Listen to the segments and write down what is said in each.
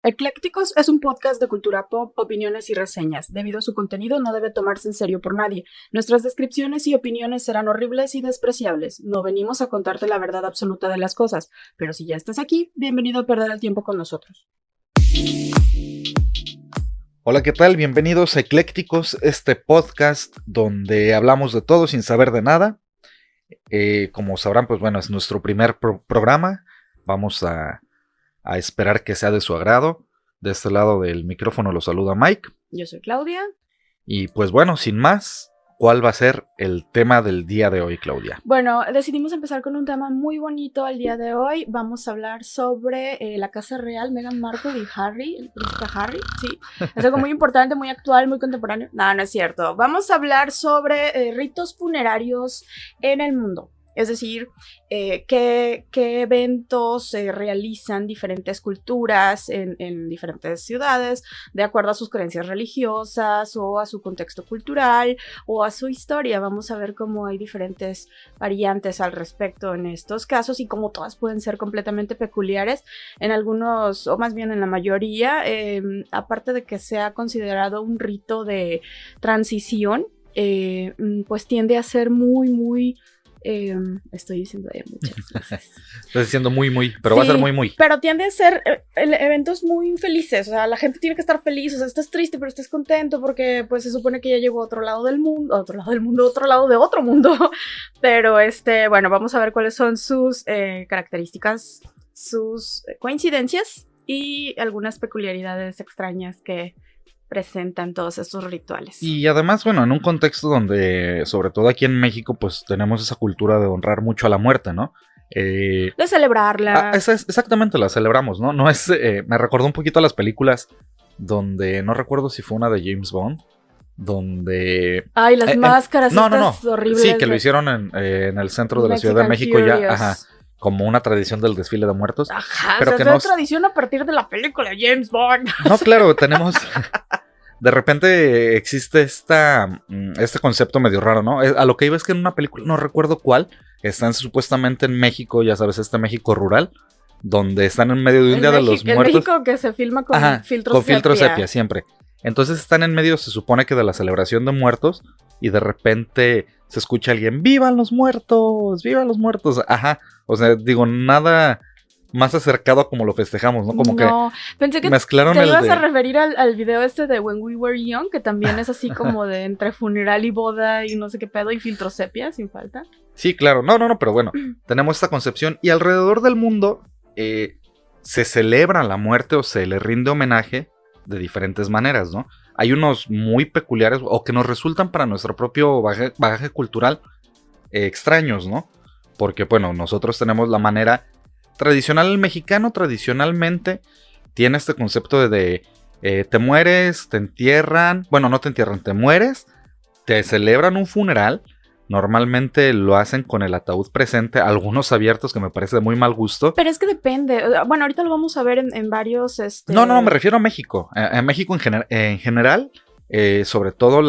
Eclécticos es un podcast de cultura pop, opiniones y reseñas. Debido a su contenido no debe tomarse en serio por nadie. Nuestras descripciones y opiniones serán horribles y despreciables. No venimos a contarte la verdad absoluta de las cosas, pero si ya estás aquí, bienvenido a perder el tiempo con nosotros. Hola, ¿qué tal? Bienvenidos a Eclécticos, este podcast donde hablamos de todo sin saber de nada. Como sabrán, pues bueno, es nuestro primer programa. Vamos a esperar que sea de su agrado. De este lado del micrófono lo saluda Mike. Yo soy Claudia. Y pues bueno, sin más, ¿cuál va a ser el tema del día de hoy, Claudia? Bueno, decidimos empezar con un tema muy bonito el día de hoy. Vamos a hablar sobre la casa real, Meghan Markle y Harry, el príncipe Harry. Sí, es algo muy importante, muy actual, muy contemporáneo. No, no es cierto. Vamos a hablar sobre ritos funerarios en el mundo. Es decir, qué eventos se realizan diferentes culturas en diferentes ciudades de acuerdo a sus creencias religiosas o a su contexto cultural o a su historia. Vamos a ver cómo hay diferentes variantes al respecto en estos casos y cómo todas pueden ser completamente peculiares en algunos, o más bien en la mayoría, aparte de que sea considerado un rito de transición, pues tiende a ser muy... estoy diciendo muchas veces. Estoy diciendo muy, pero sí, va a ser muy. Pero tiende a ser eventos muy infelices. O sea, la gente tiene que estar feliz. O sea, estás triste, pero estás contento porque pues se supone que ya llegó a otro lado del mundo, otro lado de otro mundo. Pero bueno, vamos a ver cuáles son sus características, sus coincidencias y algunas peculiaridades extrañas que presentan todos estos rituales. Y además, bueno, en un contexto donde, sobre todo aquí en México, pues tenemos esa cultura de honrar mucho a la muerte, ¿no? De celebrarla. Exactamente, la celebramos, ¿no? No es, me recordó un poquito a las películas donde, no recuerdo si fue una de James Bond, donde... Ay, las máscaras estas horribles. Sí, que lo hicieron en el centro de la Ciudad de México Curious. Ya, ajá, como una tradición del desfile de muertos. Ajá, pero o sea, es tradición a partir de la película James Bond. No, claro, tenemos... De repente existe este concepto medio raro, ¿no? A lo que iba es que en una película, no recuerdo cuál, están supuestamente en México, ya sabes, este México rural, donde están en medio de un Día de los Muertos. El México que se filma con filtro sepia, siempre. Entonces están en medio, se supone que de la celebración de muertos, y de repente se escucha a alguien, ¡vivan los muertos! ¡Vivan los muertos! Ajá, o sea, digo, nada... más acercado a como lo festejamos, ¿no? Como que pensé que mezclaron te ibas a referir al video de When We Were Young, que también es así como de entre funeral y boda y no sé qué pedo y filtro sepia, sin falta. Sí, claro, no, pero bueno, tenemos esta concepción y alrededor del mundo se celebra la muerte o se le rinde homenaje de diferentes maneras, ¿no? Hay unos muy peculiares o que nos resultan para nuestro propio bagaje cultural extraños, ¿no? Porque, bueno, nosotros tenemos la manera... tradicional, el mexicano tradicionalmente tiene este concepto de te mueres, te entierran, bueno, no te entierran, te mueres, te celebran un funeral, normalmente lo hacen con el ataúd presente, algunos abiertos que me parece de muy mal gusto. Pero es que depende, bueno, ahorita lo vamos a ver en varios... No, me refiero a México, en México en general, sobre todo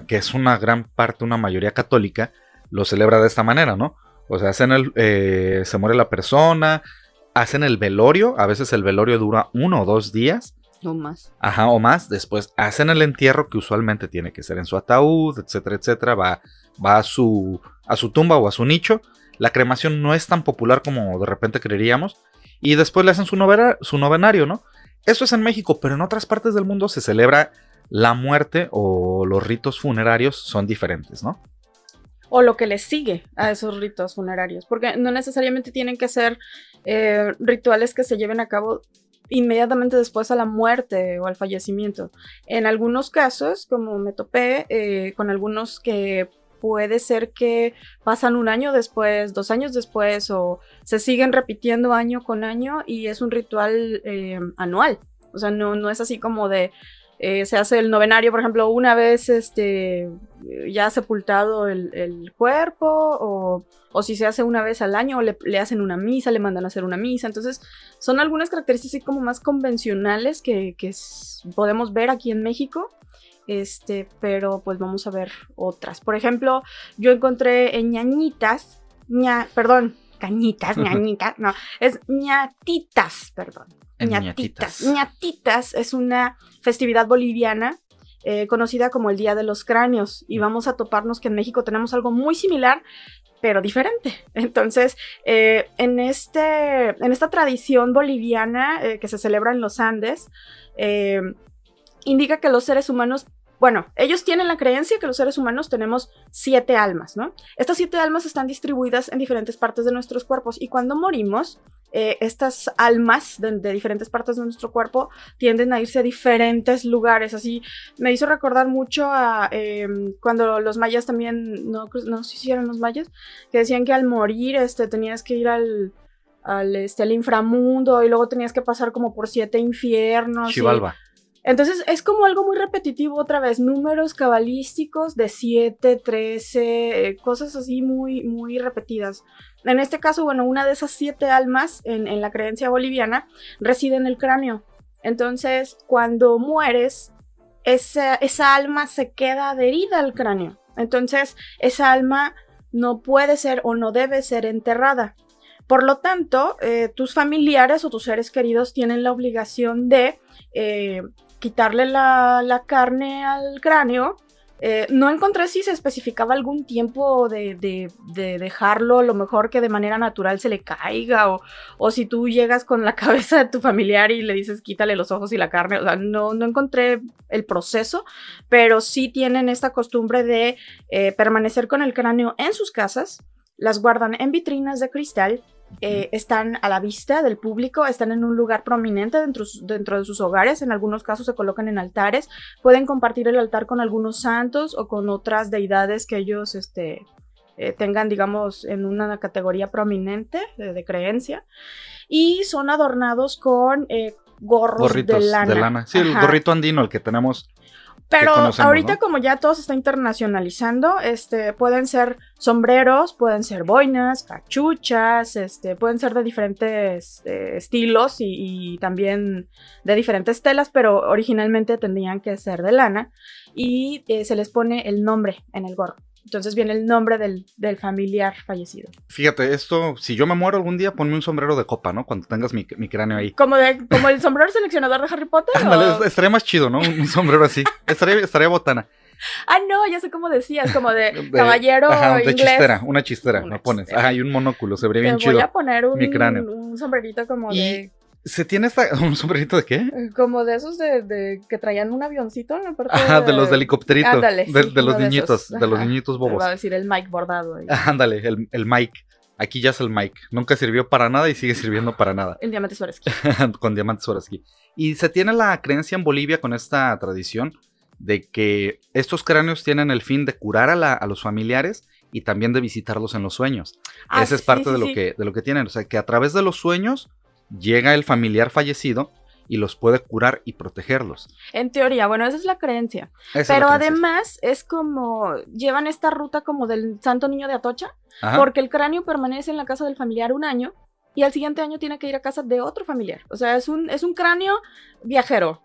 que es una gran parte, una mayoría católica, lo celebra de esta manera, ¿no? O sea, se muere la persona, hacen el velorio, a veces el velorio dura 1 o 2 días. O más. Ajá, o más. Después hacen el entierro, que usualmente tiene que ser en su ataúd, etcétera, etcétera. Va a su tumba o a su nicho. La cremación no es tan popular como de repente creeríamos. Y después le hacen su novenario, ¿no? Eso es en México, pero en otras partes del mundo se celebra la muerte o los ritos funerarios son diferentes, ¿no? O lo que les sigue a esos ritos funerarios, porque no necesariamente tienen que ser rituales que se lleven a cabo inmediatamente después a la muerte o al fallecimiento. En algunos casos, como me topé con algunos que puede ser que pasan 1 año después, 2 años después, o se siguen repitiendo año con año y es un ritual anual. O sea, no es así como de... se hace el novenario, por ejemplo, una vez ya sepultado el cuerpo, o si se hace una vez al año, le hacen una misa, le mandan a hacer una misa. Entonces, son algunas características así como más convencionales que podemos ver aquí en México. Pero pues vamos a ver otras. Por ejemplo, yo encontré en cañitas, no, es ñatitas, perdón. En ñatitas. Ñatitas es una festividad boliviana conocida como el Día de los Cráneos, y vamos a toparnos que en México tenemos algo muy similar, pero diferente. Entonces, en esta tradición boliviana que se celebra en los Andes, indica que los seres humanos, bueno, ellos tienen la creencia que los seres humanos tenemos 7 almas, ¿no? Estas 7 almas están distribuidas en diferentes partes de nuestros cuerpos, y cuando morimos, estas almas de diferentes partes de nuestro cuerpo tienden a irse a diferentes lugares. Así me hizo recordar mucho a cuando los mayas también, no sé si eran los mayas, que decían que al morir tenías que ir al inframundo, y luego tenías que pasar como por 7 infiernos. Xibalba. Entonces es como algo muy repetitivo otra vez, números cabalísticos de 7, 13, cosas así muy, muy repetidas. En este caso, bueno, una de esas 7 almas en la creencia boliviana reside en el cráneo. Entonces, cuando mueres, esa alma se queda adherida al cráneo. Entonces, esa alma no puede ser o no debe ser enterrada. Por lo tanto, tus familiares o tus seres queridos tienen la obligación de quitarle la carne al cráneo. No encontré si se especificaba algún tiempo de dejarlo, lo mejor que de manera natural se le caiga, o si tú llegas con la cabeza de tu familiar y le dices quítale los ojos y la carne. O sea, no encontré el proceso, pero sí tienen esta costumbre de permanecer con el cráneo en sus casas. Las guardan en vitrinas de cristal. Están a la vista del público, están en un lugar prominente dentro de sus hogares. En algunos casos se colocan en altares. Pueden compartir el altar con algunos santos o con otras deidades que ellos tengan, digamos, en una categoría prominente de creencia. Y son adornados con gorritos de lana. Sí, el gorrito andino, el que tenemos. Pero ahorita, ¿no? Como ya todo se está internacionalizando, pueden ser sombreros, pueden ser boinas, cachuchas, pueden ser de diferentes estilos y también de diferentes telas, pero originalmente tendrían que ser de lana, y se les pone el nombre en el gorro. Entonces viene el nombre del familiar fallecido. Fíjate, esto, si yo me muero algún día, ponme un sombrero de copa, ¿no? Cuando tengas mi cráneo ahí. ¿Como el sombrero seleccionador de Harry Potter? Estaría más chido, ¿no? Un sombrero así. Estaría botana. Ah, no, ya sé cómo decías, como de caballero inglés. Chistera, una chistera, lo pones. Ajá, y un monóculo, se vería bien chido. Voy a poner mi cráneo. Un sombrerito como de... ¿Se tiene un sombrerito de qué? Como de esos de que traían un avioncito en la parte de los de helicópterito. Ándale, de los niñitos, de los niñitos bobos. Va a decir el Mike bordado ahí. Ándale, el Mike. Aquí ya es el Mike. Nunca sirvió para nada y sigue sirviendo para nada. En diamantes Swarovski. Con diamantes Swarovski. Y se tiene la creencia en Bolivia con esta tradición de que estos cráneos tienen el fin de curar a los familiares y también de visitarlos en los sueños. Esa es parte de lo que tienen. O sea, que a través de los sueños llega el familiar fallecido y los puede curar y protegerlos. En teoría, bueno, esa es la creencia. Pero además es como, llevan esta ruta como del Santo Niño de Atocha. Ajá. Porque el cráneo permanece en la casa del familiar un año y al siguiente año tiene que ir a casa de otro familiar. O sea, es un cráneo viajero.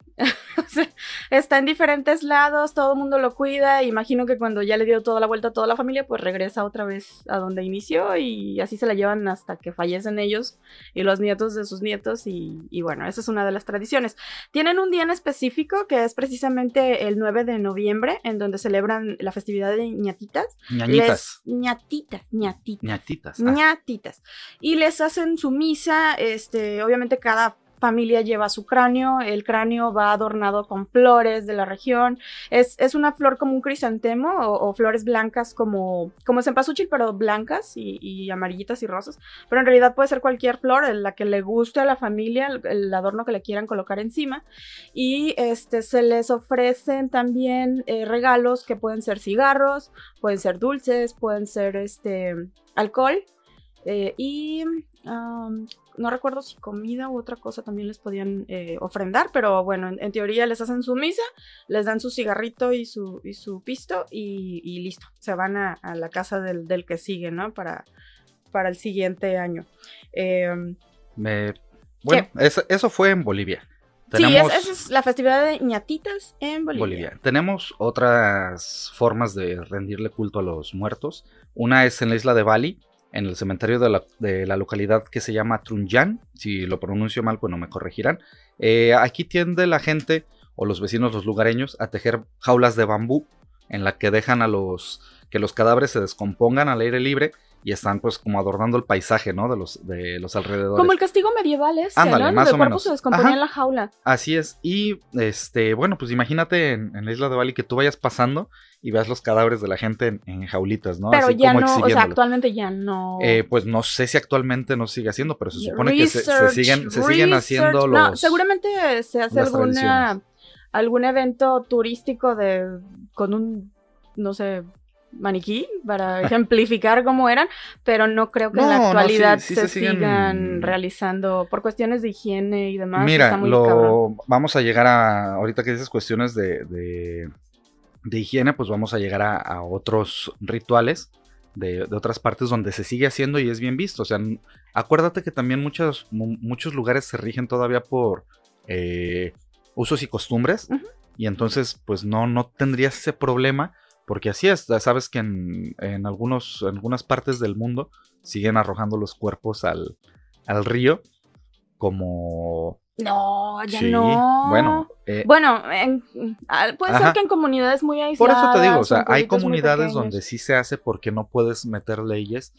O sea, está en diferentes lados, todo el mundo lo cuida. Imagino que cuando ya le dio toda la vuelta a toda la familia, pues regresa otra vez a donde inició, y así se la llevan hasta que fallecen ellos y los nietos de sus nietos. Y bueno, esa es una de las tradiciones. Tienen un día en específico que es precisamente el 9 de noviembre, en donde celebran la festividad de ñatitas. Ñatitas. Y les hacen su misa. Obviamente cada familia lleva su cráneo. El cráneo va adornado con flores de la región. Es una flor como un crisantemo o flores blancas como cempasúchil, pero blancas y amarillitas y rosas. Pero en realidad puede ser cualquier flor, la que le guste a la familia, el adorno que le quieran colocar encima. Y se les ofrecen también regalos que pueden ser cigarros, pueden ser dulces, pueden ser alcohol y... no recuerdo si comida u otra cosa también les podían ofrendar, pero bueno, en teoría les hacen su misa, les dan su cigarrito y su pisto y listo, se van a la casa del que sigue, ¿no? Para el siguiente año. Bueno, eso fue en Bolivia. Sí, esa es la festividad de ñatitas en Bolivia. Tenemos otras formas de rendirle culto a los muertos. Una es en la isla de Bali, en el cementerio de la localidad que se llama Trunyan. Si lo pronuncio mal, pues no me corregirán. Aquí tiende la gente o los vecinos, los lugareños, a tejer jaulas de bambú en la que dejan que los cadáveres se descompongan al aire libre y están pues como adornando el paisaje, ¿no? De los alrededores. Como el castigo medieval Ándale, ¿no? más El o cuerpo menos. se descomponía Ajá. en la jaula. Así es. Y bueno, pues imagínate en la isla de Bali que tú vayas pasando y veas los cadáveres de la gente en jaulitas, ¿no? Pero así ya como no, o sea, exhibiéndolos. actualmente ya no. Pues no sé si actualmente no sigue haciendo, pero se supone que se siguen haciendo No, seguramente se hace las tradiciones. algún evento turístico con un, no sé, maniquí para ejemplificar cómo eran, pero no creo que en la actualidad sí se sigan realizando por cuestiones de higiene y demás. Mira, está muy cabrón. vamos a llegar ahorita que dices cuestiones de higiene, pues vamos a llegar a otros rituales de otras partes donde se sigue haciendo y es bien visto. O sea, acuérdate que también muchos lugares se rigen todavía por usos y costumbres, y entonces pues no tendrías ese problema, porque así es. Sabes que en algunas partes del mundo siguen arrojando los cuerpos al río como... No, ya sí, no. Bueno, puede ser que en comunidades muy aisladas. Por eso te digo, o sea, hay pueblitos muy comunidades pequeños. donde sí se hace porque no puedes meter leyes.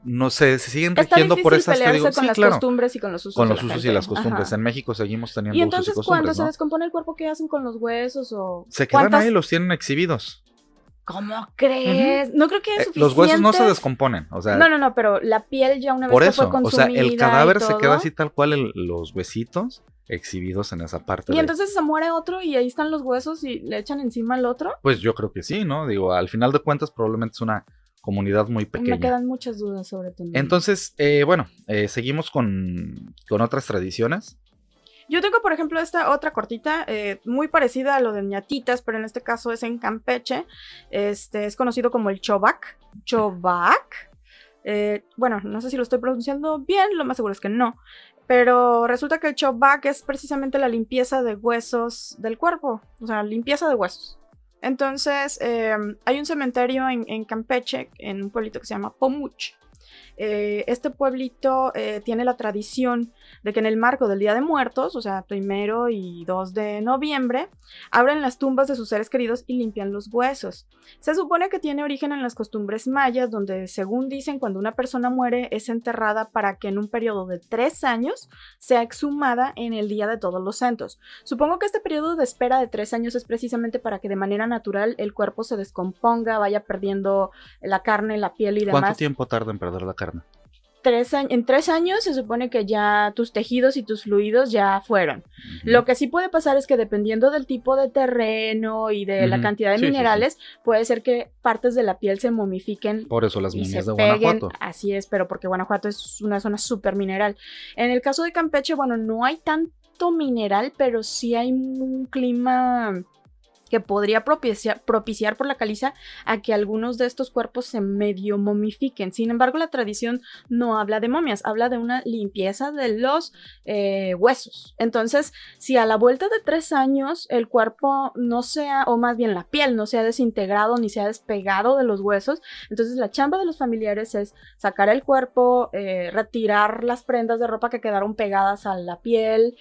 No sé, se siguen rigiendo por esas, te digo, con sí, las claro, costumbres y con los usos con de los la usos y gente. las costumbres. Ajá. En México seguimos teniendo Y usos y entonces, costumbres, cuando se ¿no? descompone el cuerpo, ¿qué hacen con los huesos? O Se quedan ahí, los tienen exhibidos. ¿Cómo crees? No creo que es suficiente. Los huesos no se descomponen, o sea... No, pero la piel ya una vez por que eso, fue consumida. o sea, el cadáver y se todo, queda así tal cual, los huesitos exhibidos en esa parte. Y entonces se muere otro y ahí están los huesos y le echan encima al otro. Pues yo creo que sí, ¿no? Digo, al final de cuentas probablemente es una comunidad muy pequeña. Me quedan muchas dudas sobre todo. Entonces, seguimos con otras tradiciones. Yo tengo, por ejemplo, esta otra cortita, muy parecida a lo de ñatitas, pero en este caso es en Campeche. Es conocido como el chobac. Bueno, no sé si lo estoy pronunciando bien, lo más seguro es que no. Pero resulta que el chobac es precisamente la limpieza de huesos del cuerpo. O sea, limpieza de huesos. Entonces, hay un cementerio en Campeche, en un pueblito que se llama Pomuch. Este pueblito tiene la tradición de que en el marco del Día de Muertos, o sea, 1 y 2 de noviembre, abren las tumbas de sus seres queridos y limpian los huesos. Se supone que tiene origen en las costumbres mayas, donde, según dicen, cuando una persona muere es enterrada para que en un periodo de 3 años sea exhumada en el Día de Todos los Santos. Supongo que este periodo de espera de 3 años es precisamente para que de manera natural el cuerpo se descomponga, vaya perdiendo la carne, la piel y demás. ¿Cuánto tiempo tarda en perder la carne? En 3 años se supone que ya tus tejidos y tus fluidos ya fueron. Lo que sí puede pasar es que dependiendo del tipo de terreno y de la cantidad de minerales, puede ser que partes de la piel se momifiquen. Por eso las y momias se de peguen. Guanajuato. Así es, pero porque Guanajuato es una zona súper mineral. En el caso de Campeche, bueno, no hay tanto mineral, pero sí hay un clima que podría propiciar por la caliza a que algunos de estos cuerpos se medio momifiquen. Sin embargo, la tradición no habla de momias, habla de una limpieza de los huesos. Entonces, si a la vuelta de 3 años el cuerpo no sea, o más bien la piel no se ha desintegrado ni se ha despegado de los huesos, entonces la chamba de los familiares es sacar el cuerpo, retirar las prendas de ropa que quedaron pegadas a la piel,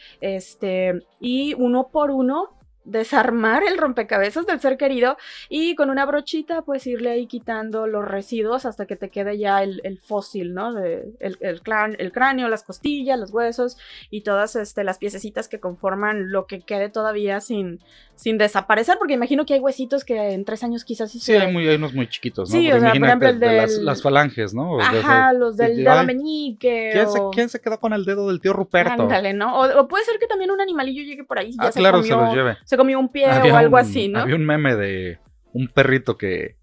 y uno por uno desarmar el rompecabezas del ser querido y con una brochita pues irle ahí quitando los residuos hasta que te quede ya el fósil, ¿no? El cráneo, las costillas, los huesos y todas las piececitas que conforman lo que quede todavía sin desaparecer, porque imagino que hay huesitos que en 3 años quizás sí hay unos muy chiquitos, ¿no? Sí, o sea, por ejemplo, las falanges, ¿no? Ajá, los del dedo meñique. ¿Quién se quedó con el dedo del tío Ruperto? Ándale, ¿no? O puede ser que también un animalillo llegue por ahí y ya claro, se los lleve. Se comió un pie o algo así, ¿no? Había un meme de un perrito que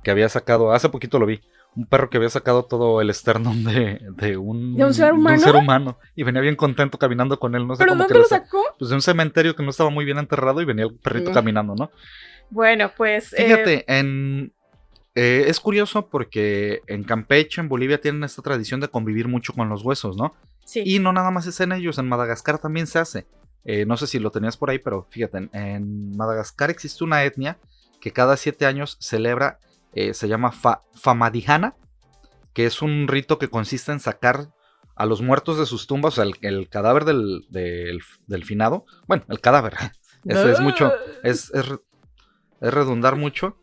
había sacado, hace poquito lo vi, un perro que había sacado todo el esternón de un ser humano. De un ser humano y venía bien contento caminando con él, no sé ¿Pero cómo dónde que lo sacó? Pues de un cementerio que no estaba muy bien enterrado y venía el perrito caminando, ¿no? Bueno, pues... Fíjate, es curioso porque en Campeche, en Bolivia, tienen esta tradición de convivir mucho con los huesos, ¿no? Sí. Y no nada más es en ellos, en Madagascar también se hace. No sé si lo tenías por ahí, pero fíjate, en Madagascar existe una etnia que cada 7 años celebra, se llama Famadihana, que es un rito que consiste en sacar a los muertos de sus tumbas, o sea, el cadáver del finado. Bueno, el cadáver. Eso es mucho, es redundar mucho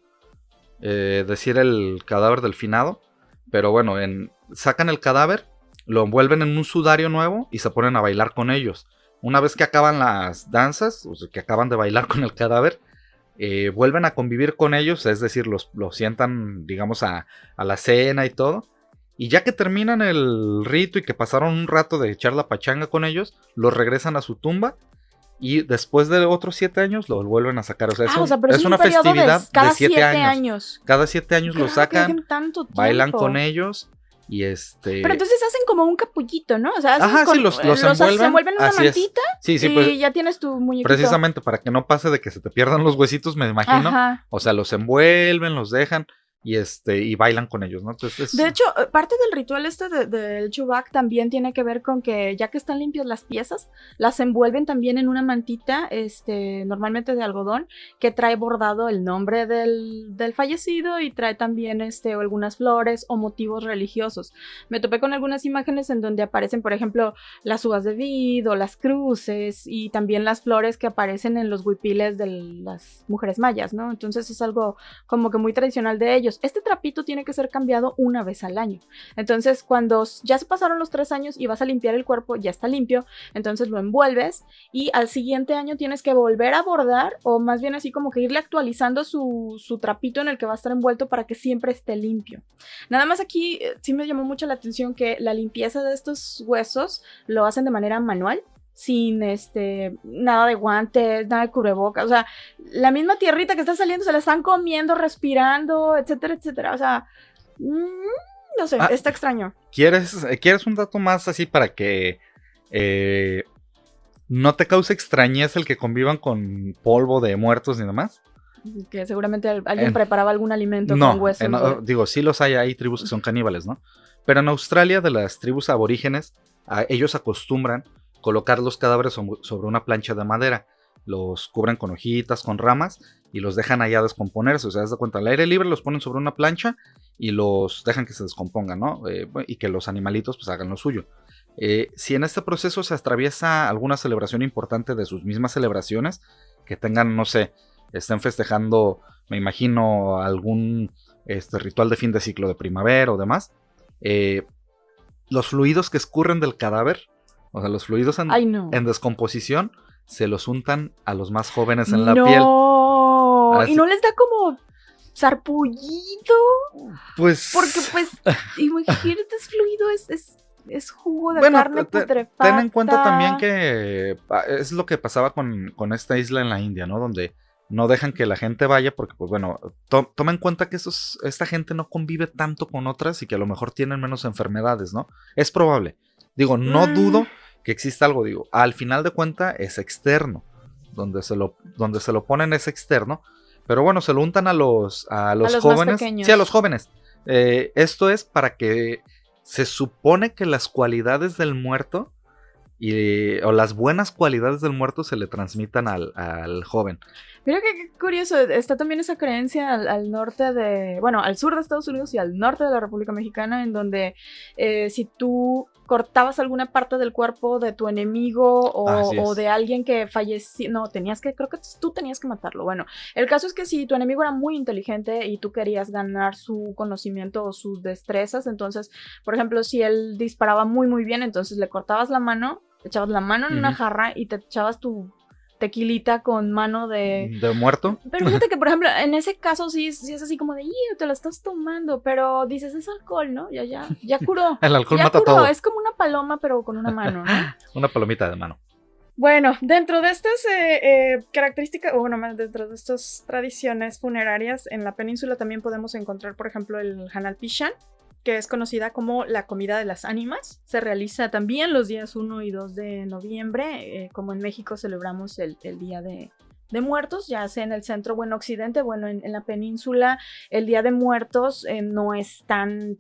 decir el cadáver del finado. Pero bueno, sacan el cadáver, lo envuelven en un sudario nuevo y se ponen a bailar con ellos. Una vez que acaban las danzas, o sea, que acaban de bailar con el cadáver, vuelven a convivir con ellos, es decir, los sientan, digamos, a la cena y todo. Y ya que terminan el rito y que pasaron un rato de echar la pachanga con ellos, los regresan a su tumba. Y después de otros 7 años lo vuelven a sacar. O sea, es una festividad de 7 años. Cada 7 años lo sacan, bailan con ellos. Y Pero entonces hacen como un capullito, ¿no? O sea, sí, los envuelven en una mantita. Sí, y pues, ya tienes tu muñequito. Precisamente para que no pase de que se te pierdan los huesitos, me imagino. Ajá. O sea, los envuelven, los dejan. Y bailan con ellos, ¿no? Entonces, de hecho, parte del ritual del Chubak también tiene que ver con que ya que están limpias las piezas, las envuelven también en una mantita, normalmente de algodón, que trae bordado el nombre del fallecido y trae también algunas flores o motivos religiosos. Me topé con algunas imágenes en donde aparecen, por ejemplo, las uvas de vid o las cruces y también las flores que aparecen en los huipiles de las mujeres mayas, ¿no? Entonces es algo como que muy tradicional de ellos. Este trapito tiene que ser cambiado una vez al año. Entonces, cuando ya se pasaron los 3 años y vas a limpiar el cuerpo, ya está limpio, entonces lo envuelves y al siguiente año tienes que volver a bordar, o más bien así como que irle actualizando su trapito en el que va a estar envuelto para que siempre esté limpio. Nada más aquí sí me llamó mucho la atención que la limpieza de estos huesos lo hacen de manera manual, sin nada de guantes, nada de cubrebocas, o sea, la misma tierrita que está saliendo se la están comiendo, respirando, etcétera, etcétera, o sea, no sé, está extraño. ¿Quieres un dato más así para que no te cause extrañeza el que convivan con polvo de muertos ni demás? Que seguramente alguien preparaba algún alimento con huesos. Digo, sí los hay tribus que son caníbales, ¿no? Pero en Australia, de las tribus aborígenes, ellos acostumbran colocar los cadáveres sobre una plancha de madera, los cubren con hojitas, con ramas y los dejan allá descomponerse. O sea, haz de cuenta, al aire libre los ponen sobre una plancha y los dejan que se descompongan, ¿no? Y que los animalitos pues hagan lo suyo. Si en este proceso se atraviesa alguna celebración importante de sus mismas celebraciones, que tengan, no sé, estén festejando, me imagino, algún ritual de fin de ciclo de primavera o demás, los fluidos que escurren del cadáver, o sea, los fluidos en descomposición, se los untan a los más jóvenes en la piel. ¿Y no les da como sarpullido? Pues... Porque, pues, imagínate, es fluido, es jugo de carne putrefacta. Ten en cuenta también que es lo que pasaba con esta isla en la India, ¿no? Donde no dejan que la gente vaya porque, pues bueno, toma en cuenta que esta gente no convive tanto con otras y que a lo mejor tienen menos enfermedades, ¿no? Es probable. Digo, no dudo que exista algo, digo, al final de cuentas es externo. Donde se lo ponen es externo. Pero bueno, se lo untan a los jóvenes. Sí, a los jóvenes. Esto es para que se supone que las cualidades del muerto o las buenas cualidades del muerto se le transmitan al joven. Mira qué curioso, está también esa creencia al norte al sur de Estados Unidos y al norte de la República Mexicana, en donde si tú cortabas alguna parte del cuerpo de tu enemigo o de alguien que falleció, creo que tú tenías que matarlo. Bueno, el caso es que si tu enemigo era muy inteligente y tú querías ganar su conocimiento o sus destrezas, entonces, por ejemplo, si él disparaba muy muy bien, entonces le cortabas la mano, echabas la mano en una jarra y te echabas tu tequilita con mano de muerto. Pero fíjate que, por ejemplo, en ese caso sí es así como de, te lo estás tomando, pero dices, es alcohol, ¿no? Ya curó. El alcohol mata todo. Es como una paloma, pero con una mano, ¿no? Una palomita de mano. Bueno, dentro de estas características, dentro de estas tradiciones funerarias, en la península también podemos encontrar, por ejemplo, el Hanal Pishan, que es conocida como la comida de las ánimas. Se realiza también los días 1 y 2 de noviembre, como en México celebramos el Día de Muertos, ya sea en el centro o en occidente. Bueno, en la península el Día de Muertos no es tan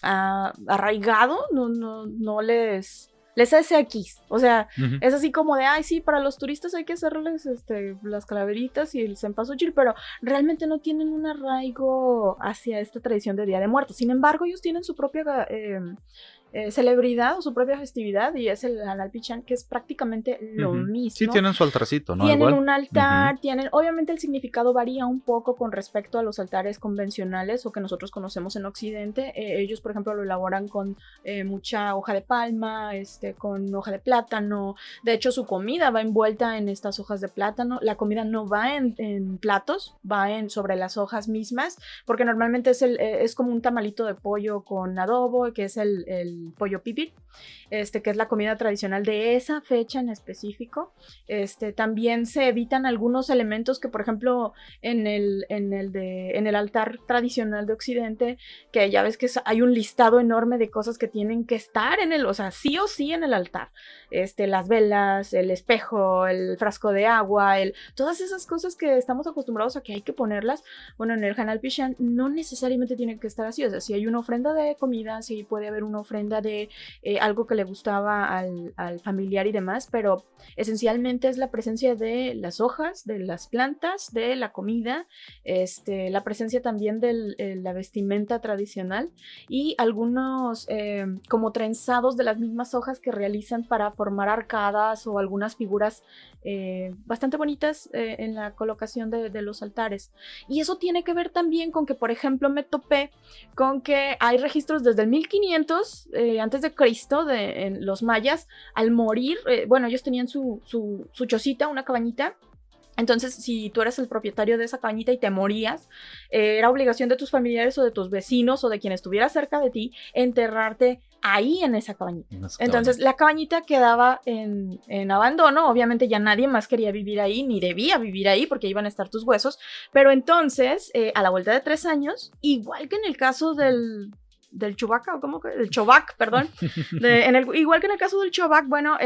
arraigado, no les les hace aquí. O sea, Ujú. es así como de, ay, sí, para los turistas hay que hacerles las calaveritas y el cempasúchil, pero realmente no tienen un arraigo hacia esta tradición de Día de Muertos. Sin embargo, ellos tienen su propia celebridad o su propia festividad y es el Analpichan, que es prácticamente lo mismo. Sí, tienen su altarcito, ¿no? Tienen Igual. un altar, tienen, obviamente el significado varía un poco con respecto a los altares convencionales o que nosotros conocemos en Occidente. Ellos, por ejemplo, lo elaboran con mucha hoja de palma, con hoja de plátano. De hecho, su comida va envuelta en estas hojas de plátano. La comida no va en platos, va sobre las hojas mismas, porque normalmente es como un tamalito de pollo con adobo, que es el pollo pipil, que es la comida tradicional de esa fecha en específico. También se evitan algunos elementos que, por ejemplo, en el altar tradicional de Occidente, que ya ves que hay un listado enorme de cosas que tienen que estar o sea, sí o sí en el altar. Las velas, el espejo, el frasco de agua, todas esas cosas que estamos acostumbrados a que hay que ponerlas. Bueno, en el Hanalpishan no necesariamente tiene que estar así. O sea, si hay una ofrenda de comida, sí puede haber una ofrenda de algo que le gustaba al familiar y demás, pero esencialmente es la presencia de las hojas, de las plantas, de la comida, la presencia también de la vestimenta tradicional y algunos como trenzados de las mismas hojas que realizan para formar arcadas o algunas figuras bastante bonitas en la colocación de los altares. Y eso tiene que ver también con que, por ejemplo, me topé con que hay registros desde el 1500 antes de Cristo en los mayas. Al morir, bueno, ellos tenían su chocita, una cabañita. Entonces, si tú eras el propietario de esa cabañita y te morías, era obligación de tus familiares o de tus vecinos o de quien estuviera cerca de ti enterrarte ahí en esa cabañita. Entonces, la cabañita quedaba en abandono. Obviamente ya nadie más quería vivir ahí, ni debía vivir ahí porque iban a estar tus huesos. Pero entonces, a la vuelta de 3 años, igual que en el caso del Chewbacca, o cómo que, el Chobac, perdón, igual que en el caso del Chobac, bueno,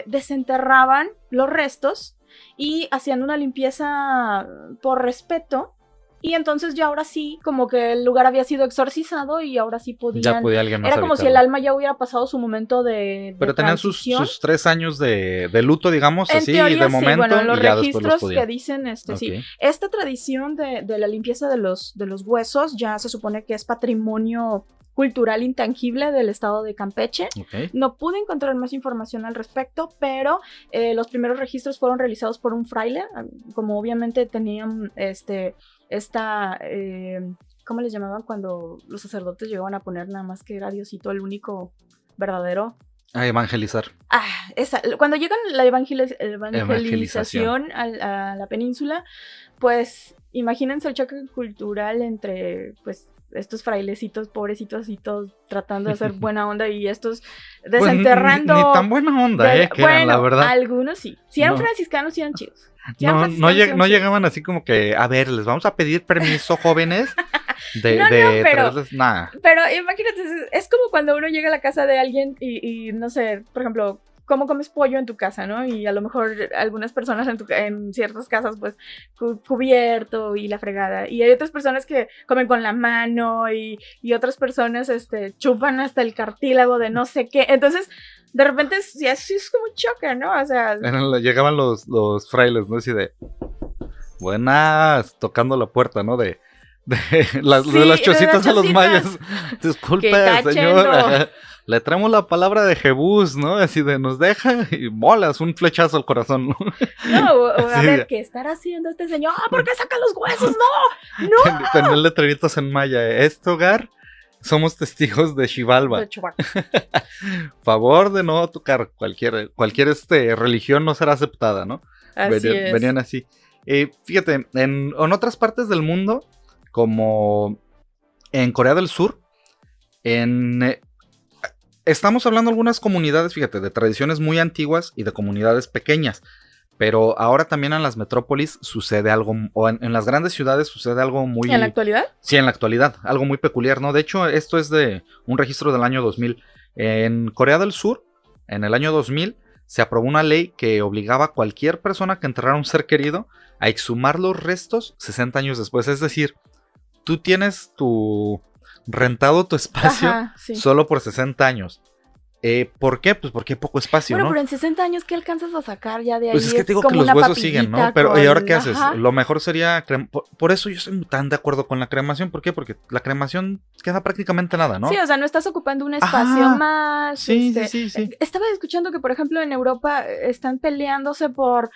desenterraban los restos y hacían una limpieza por respeto. Y entonces ya ahora sí, como que el lugar había sido exorcizado y ahora sí podían... Ya podía alguien más Era como habitarlo. si el alma ya hubiera pasado su momento de Pero tenían sus 3 años de luto, digamos, en así, teoría, de momento, sí. Bueno, los y ya después los registros podían. que dicen, Okay. sí. Esta tradición de la limpieza de los huesos ya se supone que es patrimonio cultural intangible del estado de Campeche. Okay. No pude encontrar más información al respecto, pero los primeros registros fueron realizados por un fraile, como obviamente tenían ¿cómo les llamaban cuando los sacerdotes llegaban a poner nada más que era Diosito el único verdadero? A evangelizar. Cuando llegan la evangelización a la península, pues imagínense el choque cultural entre pues estos frailecitos pobrecitos y todos tratando de hacer buena onda y estos desenterrando. Pues, ni tan buena onda, que bueno, eran, la verdad. Algunos sí. Si eran franciscanos, sí eran chidos. No llegaban así como que, a ver, les vamos a pedir permiso, jóvenes. Pero imagínate, es como cuando uno llega a la casa de alguien y no sé, por ejemplo, ¿cómo comes pollo en tu casa, no? Y a lo mejor algunas personas en ciertas casas, pues, cubierto y la fregada. Y hay otras personas que comen con la mano y otras personas, chupan hasta el cartílago de no sé qué. Entonces, de repente, sí, así es como un choque, ¿no? O sea... Llegaban los frailes, ¿no? Así de... Buenas, tocando la puerta, ¿no? De las chocitas de los mayas. Disculpe, señor. Le traemos la palabra de Jebús, ¿no? Así de nos deja y molas, un flechazo al corazón, ¿no? No, a ver, ¿qué estará haciendo este señor? ¿Por qué saca los huesos? ¡No! ¡No! Tener letreritos en maya. Este hogar, somos testigos de Xibalba. Favor de no tocar cualquier religión no será aceptada, ¿no? Venían así. Fíjate, en otras partes del mundo, como en Corea del Sur, estamos hablando de algunas comunidades, fíjate, de tradiciones muy antiguas y de comunidades pequeñas, pero ahora también en las metrópolis sucede algo, o en las grandes ciudades sucede algo muy... ¿En la actualidad? Sí, en la actualidad, algo muy peculiar, ¿no? De hecho, esto es de un registro del año 2000. En Corea del Sur, en el año 2000, se aprobó una ley que obligaba a cualquier persona que enterrara a un ser querido a exhumar los restos 60 años después, es decir, tú tienes rentado tu espacio solo por 60 años. ¿Por qué? Pues porque hay poco espacio, Bueno, ¿no? pero en 60 años, ¿qué alcanzas a sacar ya de ahí? Pues es que Es te digo que como los una huesos siguen, ¿no? papillita Pero ¿y ahora con... qué haces? Ajá. Lo mejor sería... Por eso yo estoy tan de acuerdo con la cremación. ¿Por qué? Porque la cremación queda prácticamente nada, ¿no? Sí, o sea, no estás ocupando un espacio Ajá. más. Sí, sí. Estaba escuchando que, por ejemplo, en Europa están peleándose por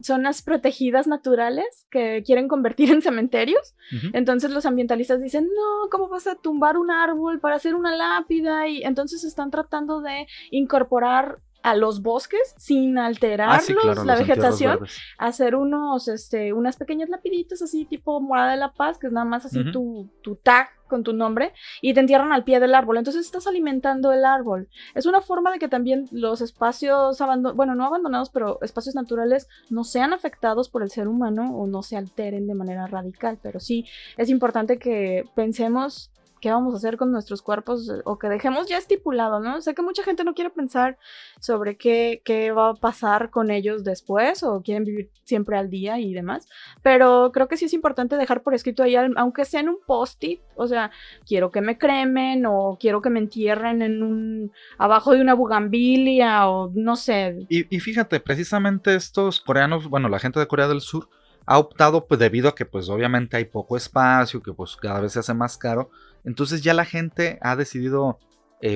zonas protegidas naturales que quieren convertir en cementerios. Ujú. Entonces los ambientalistas dicen, no, ¿cómo vas a tumbar un árbol para hacer una lápida? Y entonces están tratando de incorporar a los bosques sin alterarlos, Sí, claro, la los entierros vegetación, verdes. hacer unas pequeñas lapiditas así tipo Morada de la Paz, que es nada más así Ujú. tu tag con tu nombre, y te entierran al pie del árbol. Entonces estás alimentando el árbol. Es una forma de que también los espacios bueno, no abandonados, pero espacios naturales no sean afectados por el ser humano o no se alteren de manera radical. Pero sí es importante que pensemos qué vamos a hacer con nuestros cuerpos o que dejemos ya estipulado, ¿no? Sé que mucha gente no quiere pensar sobre qué va a pasar con ellos después o quieren vivir siempre al día y demás, pero creo que sí es importante dejar por escrito ahí, aunque sea en un post-it, o sea, quiero que me cremen o quiero que me entierren abajo de una bugambilia o no sé. Y fíjate, precisamente estos coreanos, bueno, la gente de Corea del Sur ha optado, pues debido a que pues obviamente hay poco espacio, que pues cada vez se hace más caro, entonces ya la gente ha decidido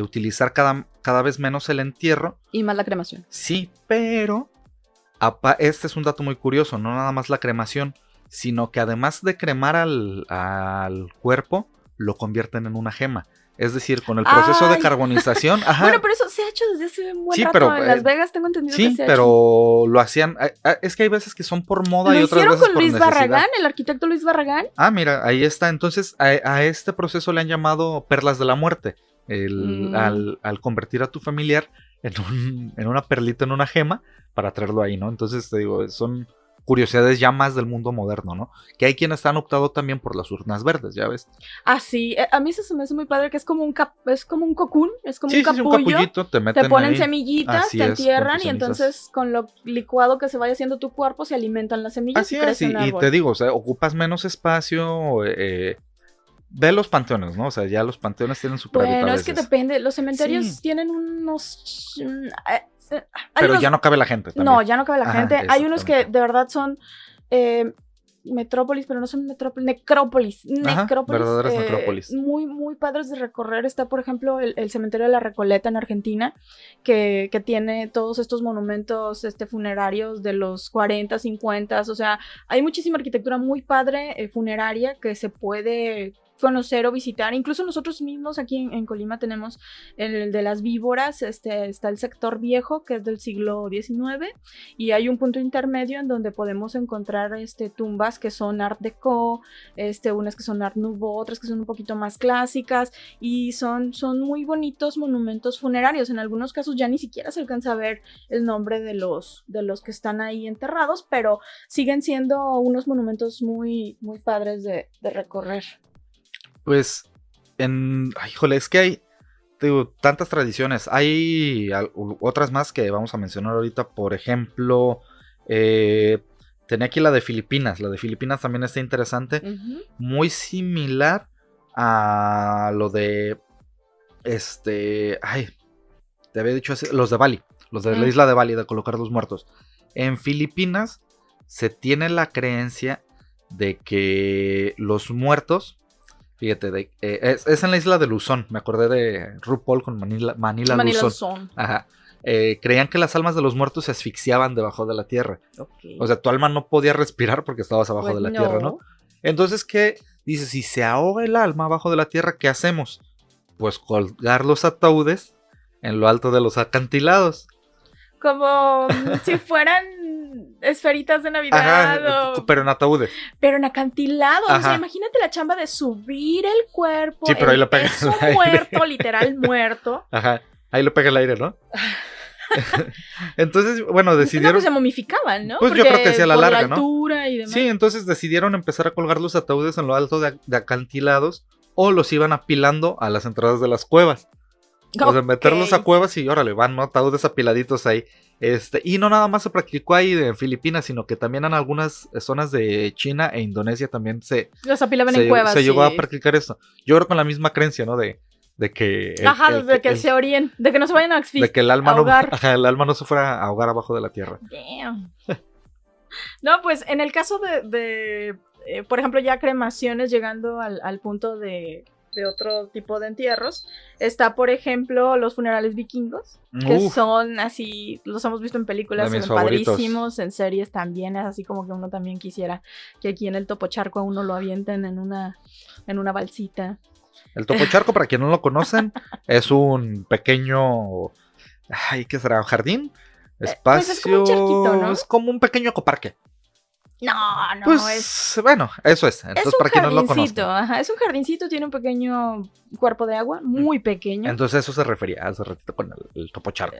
utilizar cada vez menos el entierro. Y más la cremación. Sí, pero este es un dato muy curioso, no nada más la cremación, sino que además de cremar al cuerpo, lo convierten en una gema. Es decir, con el proceso de carbonización. Ajá. Bueno, pero eso se ha hecho desde hace un buen rato. Pero, en Las Vegas tengo entendido que se ha hecho. Sí, pero lo hacían. Es que hay veces que son por moda y otras veces por necesidad. Lo hicieron con Luis Barragán, el arquitecto Luis Barragán. Mira, ahí está. Entonces, a este proceso le han llamado perlas de la muerte. Al convertir a tu familiar en una perlita, en una gema, para traerlo ahí, ¿no? Entonces, te digo, son curiosidades ya más del mundo moderno, ¿no? Que hay quienes han optado también por las urnas verdes, ¿ya ves? Sí, a mí eso se me hace muy padre, que es como un cocoon, es como un capullo. Un capullito, te ponen ahí. semillitas, te entierran y entonces con lo licuado que se vaya haciendo tu cuerpo se alimentan las semillas. Así es, y te digo, o sea, ocupas menos espacio, ve los panteones, ¿no? O sea, ya los panteones tienen su Bueno, es que depende, los cementerios tienen unos... Pero ya no cabe la gente también. No, ya no cabe la gente. Hay unos que de verdad son metrópolis, pero no son metrópolis, necrópolis. Verdaderas necrópolis. Muy, muy padres de recorrer. Está, por ejemplo, el cementerio de la Recoleta en Argentina, que tiene todos estos monumentos funerarios de los 40, 50. O sea, hay muchísima arquitectura muy padre funeraria que se puede conocer o visitar. Incluso nosotros mismos aquí en Colima tenemos el de las víboras, está el sector viejo, que es del siglo XIX, y hay un punto intermedio en donde podemos encontrar tumbas que son art déco, unas que son art nouveau, otras que son un poquito más clásicas, y son muy bonitos monumentos funerarios. En algunos casos ya ni siquiera se alcanza a ver el nombre de los que están ahí enterrados, pero siguen siendo unos monumentos muy, muy padres de recorrer. Pues, híjole, es que hay tantas tradiciones. Hay otras más que vamos a mencionar ahorita. Por ejemplo, tenía aquí la de Filipinas. La de Filipinas también está interesante. Uh-huh. Muy similar a lo de te había dicho así, los de Bali. Los de la isla de Bali, de colocar los muertos. En Filipinas se tiene la creencia de que los muertos... Fíjate, es en la isla de Luzón. Me acordé de RuPaul con Manila Luzón. Ajá. Creían que las almas de los muertos se asfixiaban debajo de la tierra. Okay. O sea, tu alma no podía respirar porque estabas abajo de la tierra, ¿no? Entonces, ¿qué? Dice, si se ahoga el alma abajo de la tierra, ¿qué hacemos? Pues colgar los ataúdes en lo alto de los acantilados. Como si fueran esferitas de Navidad. Ajá, pero en ataúdes. Pero en acantilados. O sea, imagínate la chamba de subir el cuerpo. Sí, pero ahí lo pega el aire. Muerto, literal muerto. Ajá, ahí lo pega el aire, ¿no? Entonces, bueno, decidieron... No, pues se momificaban, ¿no? Pues porque yo creo que sí a la larga, ¿no? Altura y demás. Sí, entonces decidieron empezar a colgar los ataúdes en lo alto de acantilados o los iban apilando a las entradas de las cuevas. O sea, meterlos a cuevas y órale, van, ¿no? Ataúdes apiladitos ahí. Y no nada más se practicó ahí en Filipinas, sino que también en algunas zonas de China e Indonesia también los apilaban en cuevas. Se llegó a practicar esto. Yo creo con la misma creencia, ¿no? De de que Ajá, de que se oríen, de que no se vayan a de que el alma ahogar. el alma no se fuera a ahogar abajo de la tierra. Damn. No, pues en el caso por ejemplo, ya cremaciones llegando al punto de otro tipo de entierros, está, por ejemplo, los funerales vikingos, que son así, los hemos visto en películas, son padrísimos, en series también, es así como que uno también quisiera que aquí en el Topocharco a uno lo avienten en una balsita. El Topocharco, para quien no lo conocen, es un pequeño, ¿qué será? ¿Un jardín? Espacio. Pues es como un charquito, ¿no? Es como un pequeño ecoparque. No, pues, bueno, eso es. Entonces, para quien no lo conozca. Ajá, es un jardincito, tiene un pequeño cuerpo de agua, muy pequeño. Entonces, eso se refería hace ratito con el Topocharco.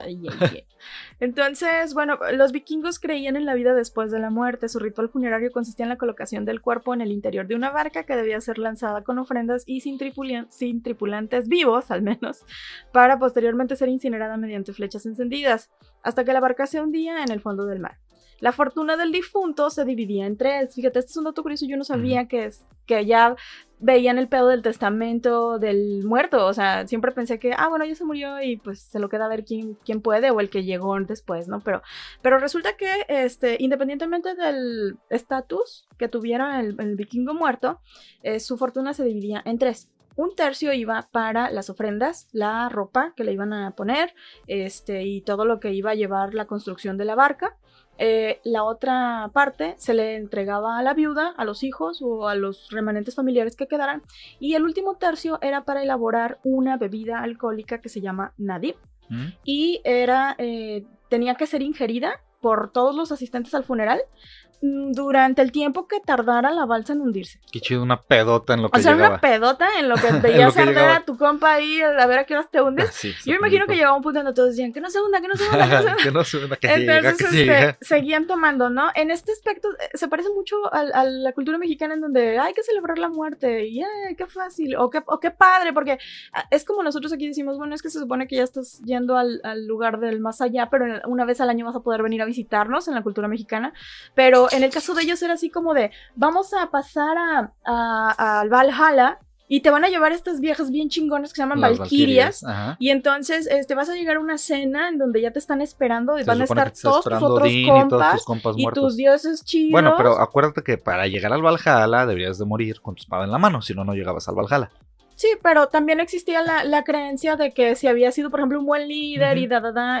Entonces, bueno, los vikingos creían en la vida después de la muerte. Su ritual funerario consistía en la colocación del cuerpo en el interior de una barca que debía ser lanzada con ofrendas y sin tripulantes vivos, al menos, para posteriormente ser incinerada mediante flechas encendidas, hasta que la barca se hundía en el fondo del mar. La fortuna del difunto se dividía en tres. Fíjate, este es un dato curioso, yo no sabía que ya veían el pedo del testamento del muerto. O sea, siempre pensé que, bueno, ya se murió y pues se lo queda a ver quién puede o el que llegó después, ¿no? Pero resulta que, independientemente del estatus que tuviera el vikingo muerto, su fortuna se dividía en tres. Un tercio iba para las ofrendas, la ropa que le iban a poner, y todo lo que iba a llevar la construcción de la barca. La otra parte se le entregaba a la viuda, a los hijos o a los remanentes familiares que quedaran, y el último tercio era para elaborar una bebida alcohólica que se llama nadib, y tenía que ser ingerida por todos los asistentes al funeral durante el tiempo que tardara la balsa en hundirse. Qué chido, una pedota en lo que llegaba. O sea, una pedota en lo que veías arder a tu compa ahí a ver a qué horas te hundes. Sí, yo me imagino que llegaba un punto donde todos decían que no se hunda, que no se hunda, que no se hunda. Que no se hunda, que entonces, seguían tomando, ¿no? En este aspecto se parece mucho a la cultura mexicana en donde hay que celebrar la muerte y qué fácil, o qué padre, porque es como nosotros aquí decimos, bueno, es que se supone que ya estás yendo al lugar del más allá, pero una vez al año vas a poder venir a visitarnos en la cultura mexicana, pero en el caso de ellos era así como de, vamos a pasar al Valhalla y te van a llevar estas viejas bien chingonas que se llaman valquirias, y entonces vas a llegar a una cena en donde ya te están esperando y van a estar todos tus otros compas y tus dioses chidos. Bueno, pero acuérdate que para llegar al Valhalla deberías de morir con tu espada en la mano, si no, no llegabas al Valhalla. Sí, pero también existía la creencia de que si había sido, por ejemplo, un buen líder y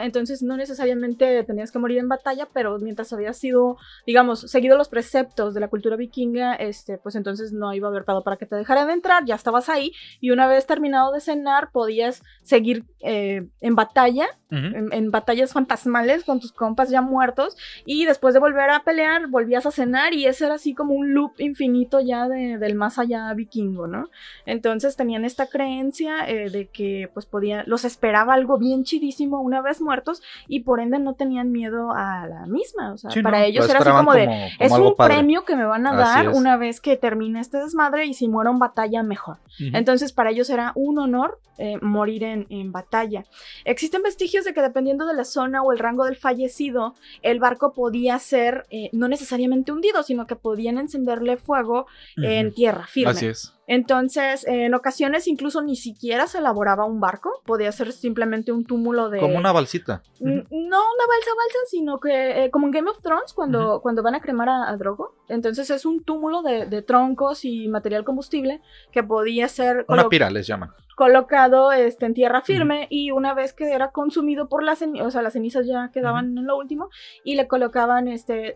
entonces no necesariamente tenías que morir en batalla, pero mientras habías sido, digamos, seguido los preceptos de la cultura vikinga, pues entonces no iba a haber pedo para que te dejaran de entrar, ya estabas ahí, y una vez terminado de cenar, podías seguir en batalla, en batallas fantasmales con tus compas ya muertos, y después de volver a pelear, volvías a cenar, y ese era así como un loop infinito ya del más allá vikingo, ¿no? Entonces tenían esta creencia de que pues los esperaba algo bien chidísimo una vez muertos, y por ende no tenían miedo a la misma, o sea, sí, para ellos era así como es un premio que me van a dar una vez que termine este desmadre, y si muero en batalla mejor. Entonces para ellos era un honor morir en batalla. Existen vestigios de que dependiendo de la zona o el rango del fallecido, el barco podía ser no necesariamente hundido, sino que podían encenderle fuego en tierra firme. Así es. Entonces, en ocasiones incluso ni siquiera se elaboraba un barco, podía ser simplemente un túmulo de... Como una balsita. No una balsa, sino que como en Game of Thrones, cuando van a cremar a Drogo. Entonces es un túmulo de troncos y material combustible que podía ser... Una pira les llaman. Colocado en tierra firme, y una vez que era consumido por las cenizas, o sea, las cenizas ya quedaban en lo último, y le colocaban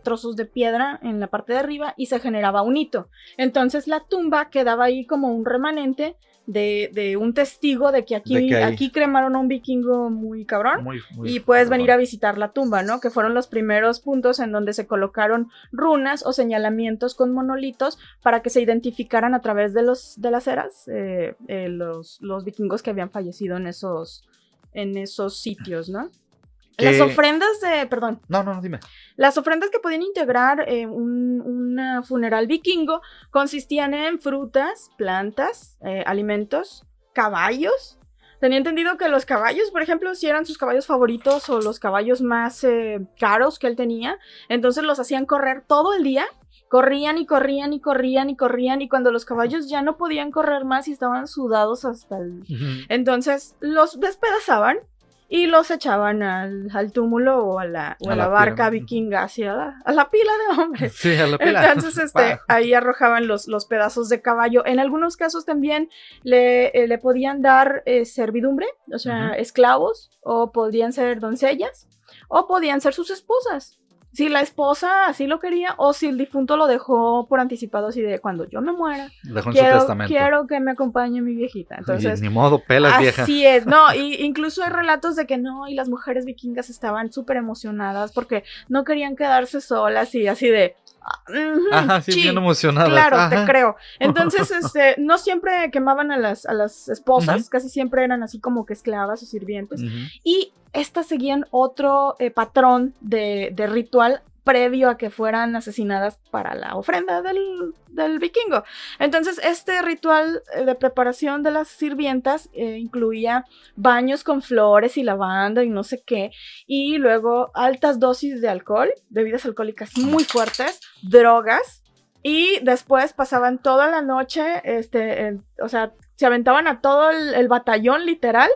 trozos de piedra en la parte de arriba y se generaba un hito. Entonces la tumba quedaba ahí como un remanente de un testigo de que aquí cremaron a un vikingo muy cabrón, muy y puedes venir a visitar la tumba, ¿no? Que fueron los primeros puntos en donde se colocaron runas o señalamientos con monolitos para que se identificaran a través de las eras los vikingos que habían fallecido en esos sitios, ¿no? Las ofrendas perdón. No, dime. Las ofrendas que podían integrar un funeral vikingo consistían en frutas, plantas, alimentos, caballos, Tenía entendido que los caballos, por ejemplo, si eran sus caballos favoritos o los caballos más caros que él tenía, entonces los hacían correr todo el día. Corrían y corrían y corrían y corrían, y cuando los caballos ya no podían correr más y estaban sudados hasta el... Entonces los despedazaban y los echaban al túmulo o a la barca vikinga, hacia a la pila de hombres. Sí, a la pila. Entonces ahí arrojaban los pedazos de caballo. En algunos casos también le podían dar servidumbre, o sea, esclavos, o podrían ser doncellas, o podían ser sus esposas. Si la esposa así lo quería, o si el difunto lo dejó por anticipado, así de cuando yo me muera, dejó en su testamento. Quiero que me acompañe mi viejita. Entonces, ni modo, pelas vieja. Así es, no, y incluso hay relatos de que no, y las mujeres vikingas estaban súper emocionadas porque no querían quedarse solas y así de... Ajá, sí, bien emocionadas. Claro, ajá. te creo. Entonces, no siempre quemaban a las esposas, casi siempre eran así como que esclavas o sirvientes. Y estas seguían otro patrón de ritual previo a que fueran asesinadas para la ofrenda del vikingo. Entonces, este ritual de preparación de las sirvientas incluía baños con flores y lavanda y no sé qué, y luego altas dosis de alcohol, bebidas alcohólicas muy fuertes, drogas, y después pasaban toda la noche, o sea, se aventaban a todo el batallón literal,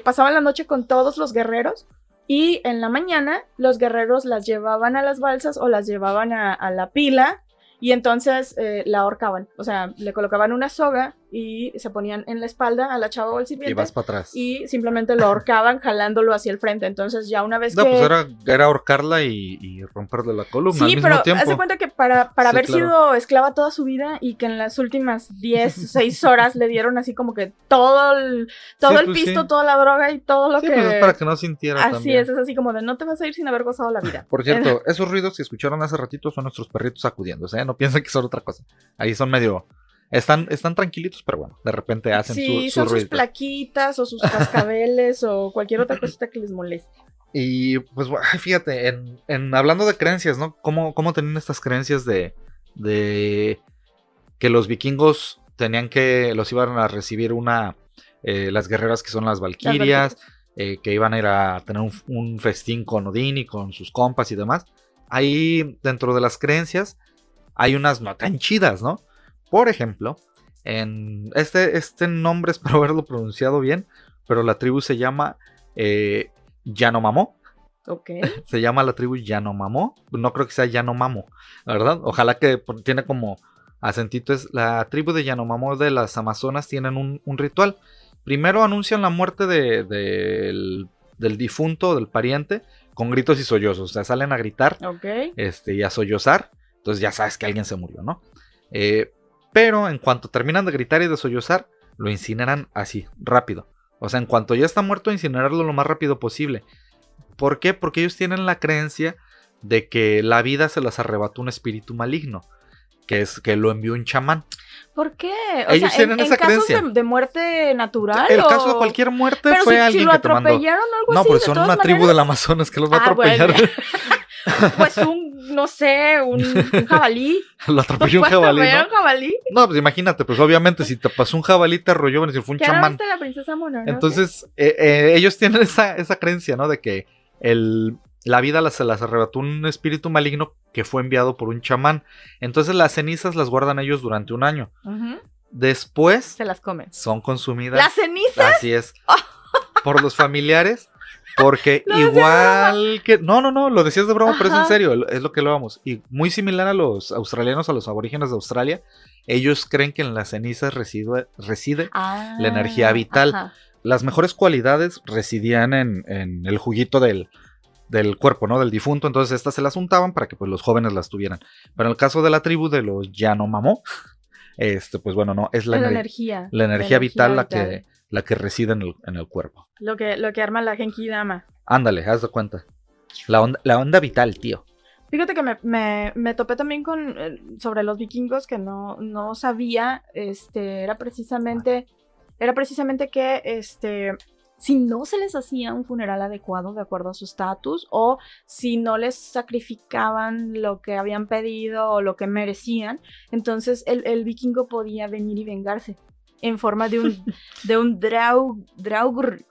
pasaban la noche con todos los guerreros. Y en la mañana los guerreros las llevaban a las balsas o las llevaban a la pila y entonces la ahorcaban. O sea, le colocaban una soga y se ponían en la espalda a la chava o al sirviente. Y vas para atrás. Y simplemente lo ahorcaban jalándolo hacia el frente. Entonces ya una vez no, que... pues era ahorcarla y romperle la columna al mismo tiempo. Sí, pero haz de cuenta que para haber sido esclava toda su vida y que en las últimas 6 horas le dieron así como que todo el pisto, toda la droga y todo lo que... Pues es para que no sintiera así también. es así como de no te vas a ir sin haber gozado la vida. Por cierto, esos ruidos que escucharon hace ratito son nuestros perritos sacudiéndose, ¿eh? No piensen que son otra cosa. Ahí son medio... Están tranquilitos, pero bueno, de repente hacen su son ruido. Sus plaquitas o sus cascabeles o cualquier otra cosita que les moleste. Y pues fíjate, en hablando de creencias, ¿no? ¿Cómo tenían estas creencias de que los vikingos los iban a recibir las guerreras que son las valquirias, que iban a ir a tener un festín con Odín y con sus compas y demás? Ahí dentro de las creencias hay unas no tan chidas, ¿no? Por ejemplo, en este nombre espero haberlo pronunciado bien, pero la tribu se llama Yanomamo. Ok. Se llama la tribu Yanomamo. No creo que sea Yanomamo, ¿verdad? Ojalá que tiene como acentito. Es la tribu de Yanomamo de las Amazonas. Tienen un ritual. Primero anuncian la muerte del difunto, del pariente, con gritos y sollozos. O sea, salen a gritar y a sollozar. Entonces ya sabes que alguien se murió, ¿no? Pero en cuanto terminan de gritar y de sollozar, lo incineran así, rápido. O sea, en cuanto ya está muerto, incinerarlo lo más rápido posible. ¿Por qué? Porque ellos tienen la creencia de que la vida se las arrebató un espíritu maligno, que lo envió un chamán. ¿Por qué? Ellos tienen esa creencia. ¿En casos de muerte natural? El caso de cualquier muerte pero fue alguien que te mandó. ¿Pero si lo atropellaron o algo así? No, porque son una tribu del Amazonas que los va a atropellar. Bueno. Pues no sé, un jabalí. Lo atropelló un jabalí, ¿no? ¿Un jabalí? No, pues imagínate, pues obviamente si te pasó un jabalí te arrolló, si fue un chamán. ¿Qué la princesa Mononoke? Entonces, ellos tienen esa creencia, ¿no? De que la vida se las arrebató un espíritu maligno que fue enviado por un chamán. Entonces las cenizas las guardan ellos durante un año. Después se las comen. Son consumidas. ¿Las cenizas? Así es. Por los familiares. Porque igual que... No, lo decías de broma, pero es en serio, es lo que lo vamos. Y muy similar a los australianos, a los aborígenes de Australia, ellos creen que en las cenizas reside la energía vital. Ajá. Las mejores cualidades residían en el juguito del cuerpo, ¿no? Del difunto. Entonces estas se las untaban para que pues los jóvenes las tuvieran. Pero en el caso de la tribu de los Yanomamo, pues bueno, no, es la energía vital la que reside en el cuerpo. Lo que arma la Genki Dama. Ándale, haz de cuenta. La onda vital, tío. Fíjate que me topé también sobre los vikingos que no sabía. Era precisamente que si no se les hacía un funeral adecuado de acuerdo a su estatus, o si no les sacrificaban lo que habían pedido o lo que merecían, entonces el vikingo podía venir y vengarse. en forma de un Draugr,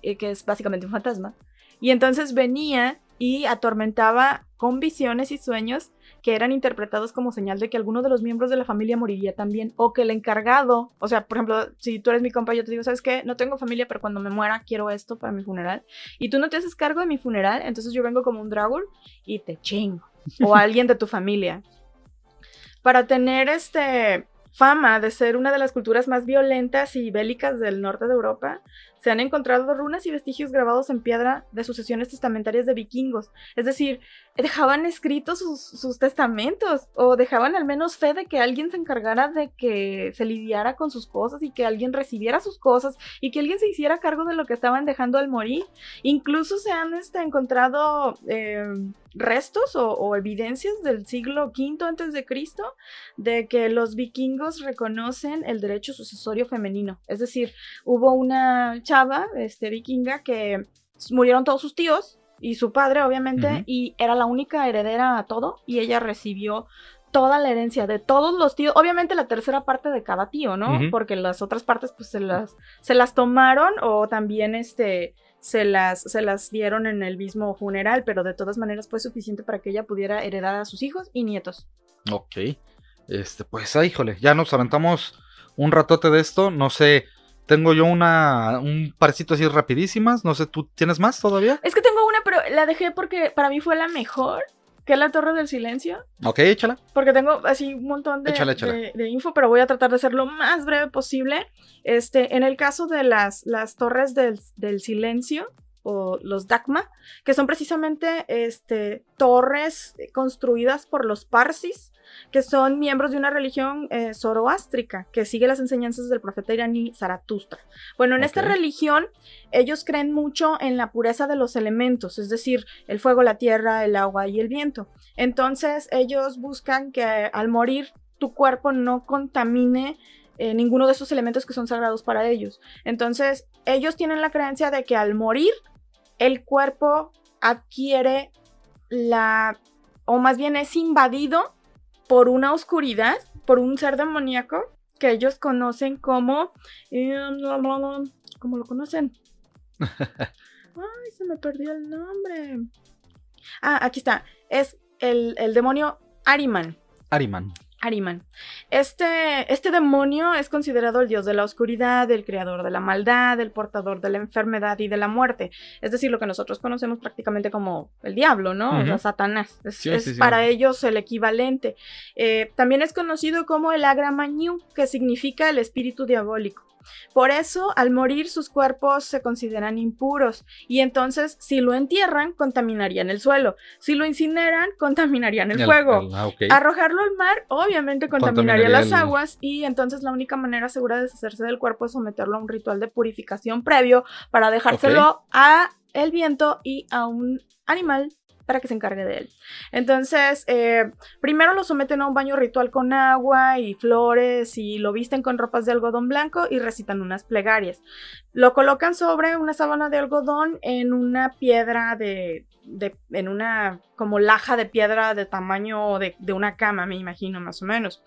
que es básicamente un fantasma. Y entonces venía y atormentaba con visiones y sueños que eran interpretados como señal de que alguno de los miembros de la familia moriría también, o que el encargado, o sea, por ejemplo, si tú eres mi compa, yo te digo, ¿sabes qué? No tengo familia, pero cuando me muera quiero esto para mi funeral, y tú no te haces cargo de mi funeral, entonces yo vengo como un Draugr y te chingo, o a alguien de tu familia. Para tener fama de ser una de las culturas más violentas y bélicas del norte de Europa, se han encontrado runas y vestigios grabados en piedra de sucesiones testamentarias de vikingos. Es decir, dejaban escritos sus testamentos, o dejaban al menos fe de que alguien se encargara de que se lidiara con sus cosas y que alguien recibiera sus cosas y que alguien se hiciera cargo de lo que estaban dejando al morir. Incluso se han encontrado restos o evidencias del siglo V a.C. de que los vikingos reconocen el derecho sucesorio femenino. Es decir, hubo una chava vikinga que murieron todos sus tíos y su padre, obviamente, y era la única heredera a todo, y ella recibió toda la herencia de todos los tíos, obviamente la tercera parte de cada tío, ¿no? Porque las otras partes pues se las tomaron, o también se las dieron en el mismo funeral, pero de todas maneras fue suficiente para que ella pudiera heredar a sus hijos y nietos. Ok, pues, híjole, ya nos aventamos un ratote de esto, no sé, tengo yo un parcito así rapidísimas, no sé, ¿tú tienes más todavía? Es que tengo una, pero la dejé porque para mí fue la mejor, que es la Torre del Silencio. Ok, échala. Porque tengo así un montón de info, pero voy a tratar de ser lo más breve posible. En el caso de las Torres del Silencio, o los Dagma, que son precisamente torres construidas por los Parsis, que son miembros de una religión zoroástrica que sigue las enseñanzas del profeta iraní Zaratustra. Bueno, en esta religión ellos creen mucho en la pureza de los elementos, es decir, el fuego, la tierra, el agua y el viento. Entonces ellos buscan que al morir tu cuerpo no contamine ninguno de esos elementos que son sagrados para ellos. Entonces ellos tienen la creencia de que al morir el cuerpo adquiere o más bien es invadido por una oscuridad, por un ser demoníaco que ellos conocen como... ¿Cómo lo conocen? Ay, se me perdió el nombre. Aquí está. Es el demonio Ahriman. Ahriman. Este demonio es considerado el dios de la oscuridad, el creador de la maldad, el portador de la enfermedad y de la muerte. Es decir, lo que nosotros conocemos prácticamente como el diablo, ¿no? O sea, Satanás. Es para ellos el equivalente. También es conocido como el Agra Mañú, que significa el espíritu diabólico. Por eso, al morir, sus cuerpos se consideran impuros, y entonces, si lo entierran, contaminarían el suelo. Si lo incineran, contaminarían el fuego. Arrojarlo al mar, obviamente, contaminaría las aguas, y entonces la única manera segura de deshacerse del cuerpo es someterlo a un ritual de purificación previo para dejárselo a el viento y a un animal para que se encargue de él. Entonces, primero lo someten a un baño ritual con agua y flores, y lo visten con ropas de algodón blanco y recitan unas plegarias. Lo colocan sobre una sábana de algodón en una piedra en una como laja de piedra de tamaño de una cama, me imagino, más o menos.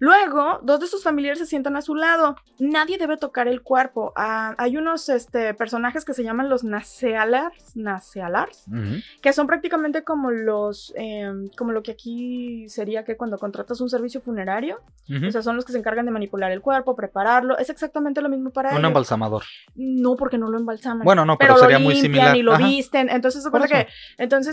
Luego, dos de sus familiares se sientan a su lado. Nadie debe tocar el cuerpo. Hay unos personajes que se llaman los Nasealars, que son prácticamente como como lo que aquí sería que cuando contratas un servicio funerario, o sea, son los que se encargan de manipular el cuerpo, prepararlo. Es exactamente lo mismo para ellos. Un embalsamador. No, porque no lo embalsaman. Bueno, no, pero sería muy similar. Y lo visten. Entonces,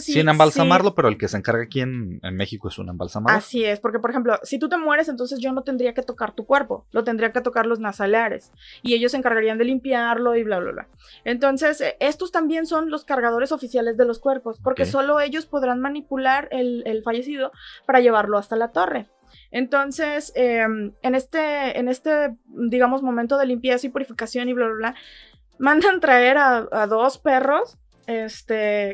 sin embalsamarlo, pero el que se encarga aquí en México es un embalsamador. Así es, porque por ejemplo, si tú te mueres, entonces yo no tendría que tocar tu cuerpo, lo tendría que tocar los nasalares, y ellos se encargarían de limpiarlo y bla, bla, bla. Entonces, estos también son los cargadores oficiales de los cuerpos, porque solo ellos podrán manipular el fallecido para llevarlo hasta la torre. Entonces, en este, digamos, momento de limpieza y purificación y bla, bla, bla, mandan traer a dos perros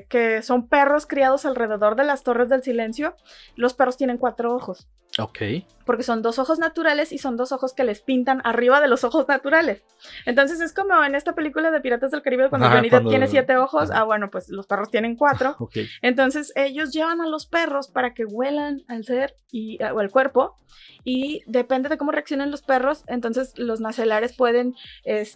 que son perros criados alrededor de las Torres del Silencio. Los perros tienen 4 ojos. Ok. Porque son 2 ojos naturales y son 2 ojos que les pintan arriba de los ojos naturales. Entonces es como en esta película de Piratas del Caribe cuando Johnny Depp tiene 7 ojos. Bueno, pues los perros tienen 4. Okay. Entonces ellos llevan a los perros para que huelan al ser o al cuerpo. Y depende de cómo reaccionen los perros, entonces los nacelares pueden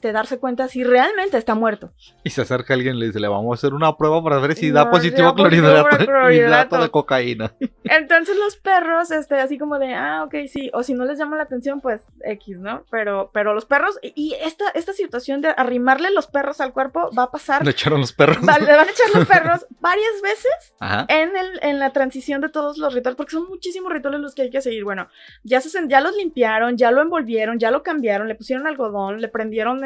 darse cuenta si realmente está muerto. Y se acerca alguien y le dice, le vamos a hacer una prueba para ver si da positivo clorhidrato de cocaína. Entonces los perros, así como de, ok, sí, o si no les llama la atención, pues X, ¿no? Pero los perros, y esta situación de arrimarle los perros al cuerpo va a pasar. Le echaron los perros. Le van a echar los perros varias veces. Ajá. En la transición de todos los rituales, porque son muchísimos rituales los que hay que seguir. Bueno, ya los limpiaron, ya lo envolvieron, ya lo cambiaron, le pusieron algodón, le prendieron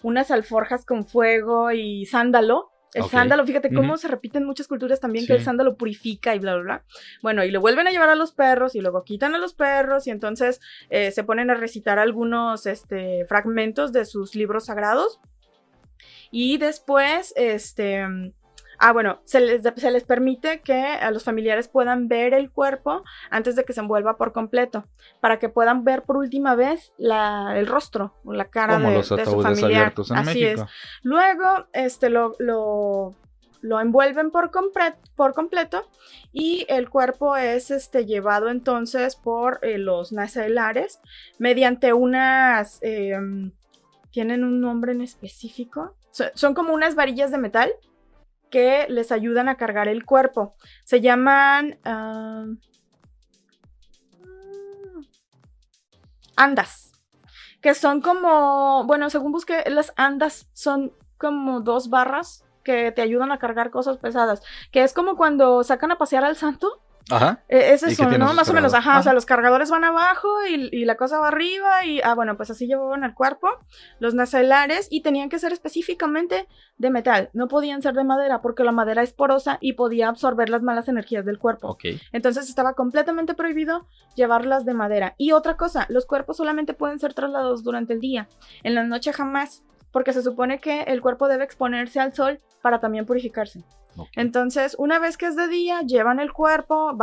unas alforjas con fuego y sándalo. El sándalo, fíjate cómo se repite en muchas culturas también, que el sándalo purifica y bla, bla, bla. Bueno, y le vuelven a llevar a los perros y luego quitan a los perros y entonces se ponen a recitar algunos fragmentos de sus libros sagrados. Y después, bueno, se les permite que a los familiares puedan ver el cuerpo antes de que se envuelva por completo, para que puedan ver por última vez el rostro o la cara de su familiar. Abiertos en Así México. es. Luego lo envuelven por completo y el cuerpo es llevado entonces por los nacelares mediante unas... tienen un nombre en específico. Son como unas varillas de metal que les ayudan a cargar el cuerpo. Se llaman andas, que son como, bueno, según busqué, las andas son como 2 barras que te ayudan a cargar cosas pesadas, que es como cuando sacan a pasear al santo. Ajá. Es eso, ¿no? Más o menos, ajá. O sea, los cargadores van abajo y la cosa va arriba y, bueno, pues así llevaban el cuerpo, los nacelares, y tenían que ser específicamente de metal, no podían ser de madera porque la madera es porosa y podía absorber las malas energías del cuerpo. Okay. Entonces estaba completamente prohibido llevarlas de madera. Y otra cosa, los cuerpos solamente pueden ser trasladados durante el día, en la noche jamás, porque se supone que el cuerpo debe exponerse al sol para también purificarse. Okay. Entonces, una vez que es de día, llevan el cuerpo,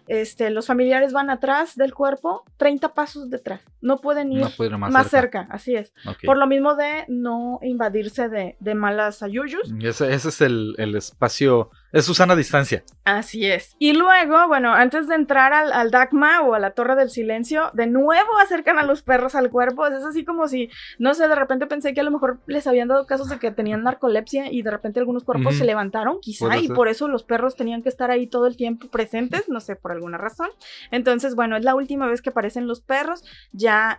los familiares van atrás del cuerpo, 30 pasos detrás. No pueden ir más cerca, así es. Okay. Por lo mismo de no invadirse de malas ayuyus. Ese es el espacio, es su sana distancia. Así es. Y luego, bueno, antes de entrar al Dagma o a la Torre del Silencio, de nuevo acercan a los perros al cuerpo. Es así como si, no sé, de repente pensé que a lo mejor les habían dado casos de que tenían narcolepsia y de repente algunos cuerpos se levantaron, quizá, y por eso los perros tenían que estar ahí todo el tiempo presentes, no sé, por alguna razón. Entonces, bueno, es la última vez que aparecen los perros, ya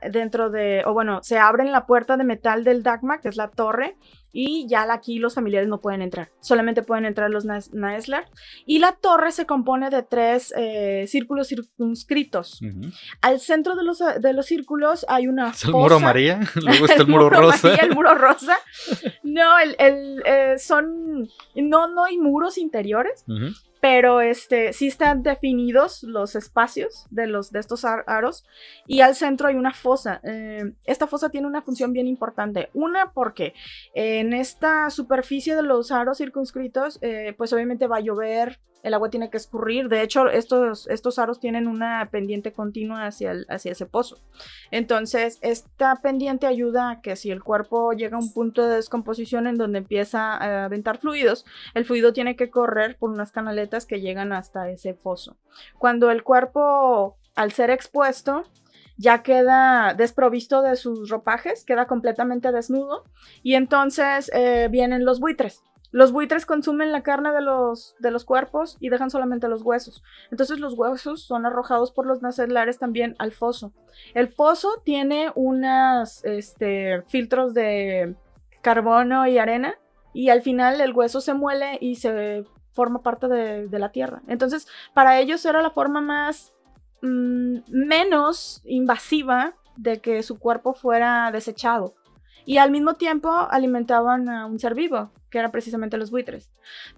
se abren la puerta de metal del Dagma, que es la torre, y ya aquí los familiares no pueden entrar, solamente pueden entrar los Naeslar, y la torre se compone de 3 círculos circunscritos. Al centro de los círculos hay una fosa. ¿El muro María? Luego está el muro rosa. María, el muro rosa. No, no hay muros interiores, pero sí están definidos los espacios de estos aros, y al centro hay una fosa. Esta fosa tiene una función bien importante. Una, porque en esta superficie de los aros circunscritos, pues obviamente va a llover, el agua tiene que escurrir. De hecho, estos aros tienen una pendiente continua hacia ese pozo. Entonces, esta pendiente ayuda a que si el cuerpo llega a un punto de descomposición en donde empieza a aventar fluidos, el fluido tiene que correr por unas canaletas que llegan hasta ese foso. Cuando el cuerpo, al ser expuesto, ya queda desprovisto de sus ropajes, queda completamente desnudo, y entonces vienen los buitres. Los buitres consumen la carne de los cuerpos y dejan solamente los huesos. Entonces los huesos son arrojados por los nacelares también al foso. El foso tiene unos filtros de carbono y arena, y al final el hueso se muele y se forma parte de la tierra. Entonces, para ellos era la forma más menos invasiva de que su cuerpo fuera desechado. Y al mismo tiempo alimentaban a un ser vivo, que eran precisamente los buitres.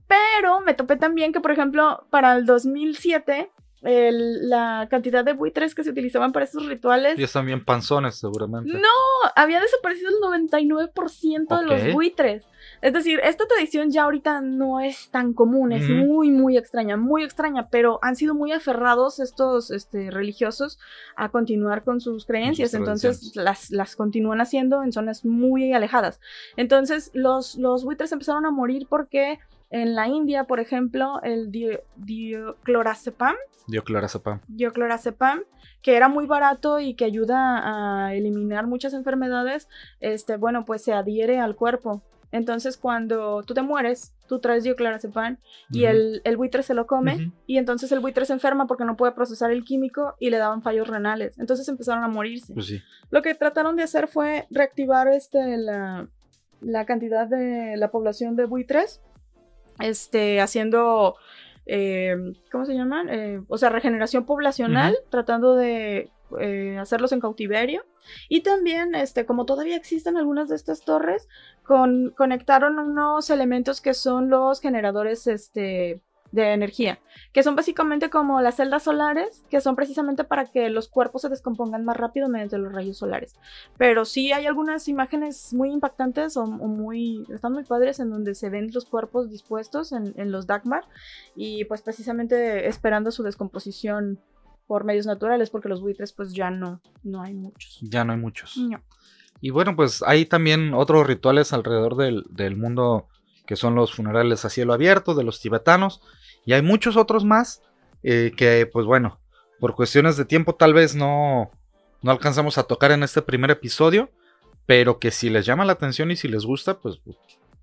Pero me topé también que, por ejemplo, para el 2007 la cantidad de buitres que se utilizaban para estos rituales. Y están bien panzones, seguramente. No, había desaparecido el 99% de los buitres. Es decir, esta tradición ya ahorita no es tan común, es muy extraña, pero han sido muy aferrados estos religiosos a continuar con sus creencias, entonces las continúan haciendo en zonas muy alejadas. Entonces los buitres empezaron a morir porque en la India, por ejemplo, el dioclorazepam, que era muy barato y que ayuda a eliminar muchas enfermedades, bueno, pues se adhiere al cuerpo. Entonces, cuando tú te mueres, tú traes dioclorazepam y el buitre se lo come, y entonces el buitre se enferma porque no puede procesar el químico y le daban fallos renales. Entonces empezaron a morirse. Pues sí. Lo que trataron de hacer fue reactivar la cantidad de la población de buitres, haciendo, ¿cómo se llaman? O sea, regeneración poblacional, tratando de hacerlos en cautiverio. Y también, como todavía existen algunas de estas torres, conectaron unos elementos que son los generadores de energía, que son básicamente como las celdas solares, que son precisamente para que los cuerpos se descompongan más rápido mediante los rayos solares. Pero sí hay algunas imágenes muy impactantes o están muy padres en donde se ven los cuerpos dispuestos en los Dagmar, y pues precisamente esperando su descomposición por medios naturales, porque los buitres pues ya no hay muchos. Ya no hay muchos. No. Y bueno, pues hay también otros rituales alrededor del mundo, que son los funerales a cielo abierto de los tibetanos, y hay muchos otros más que pues bueno, por cuestiones de tiempo tal vez no alcanzamos a tocar en este primer episodio, pero que si les llama la atención y si les gusta, pues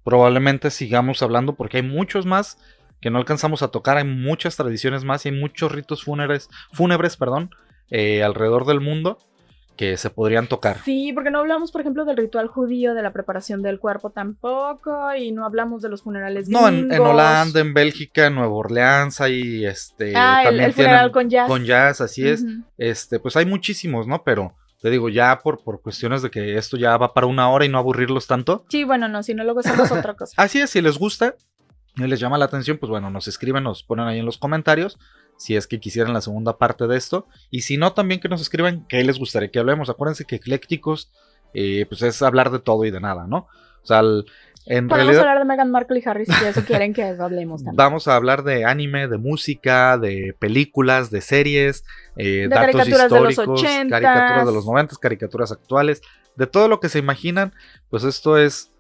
probablemente sigamos hablando, porque hay muchos más que no alcanzamos a tocar, hay muchas tradiciones más y hay muchos ritos fúnebres, alrededor del mundo que se podrían tocar. Sí, porque no hablamos, por ejemplo, del ritual judío, de la preparación del cuerpo tampoco, y no hablamos de los funerales gringos. No, en Holanda, en Bélgica, en Nueva Orleans hay también el funeral con jazz. Con jazz, así es. Pues hay muchísimos, ¿no? Pero te digo, ya por cuestiones de que esto ya va para 1 hora y no aburrirlos tanto. Sí, bueno, no, si no luego hacemos otra cosa. Así es, si les gusta y les llama la atención, pues bueno, nos escriben, nos ponen ahí en los comentarios si es que quisieran la segunda parte de esto, y si no, también que nos escriban qué les gustaría que hablemos. Acuérdense que Eclécticos pues es hablar de todo y de nada, ¿no? O sea, podemos hablar de Meghan Markle y Harry si eso quieren que hablemos también. Vamos a hablar de anime, de música, de películas, de series, de datos caricaturas históricos, de los 80s, caricaturas de los 90s, caricaturas actuales, de todo lo que se imaginan. Pues esto es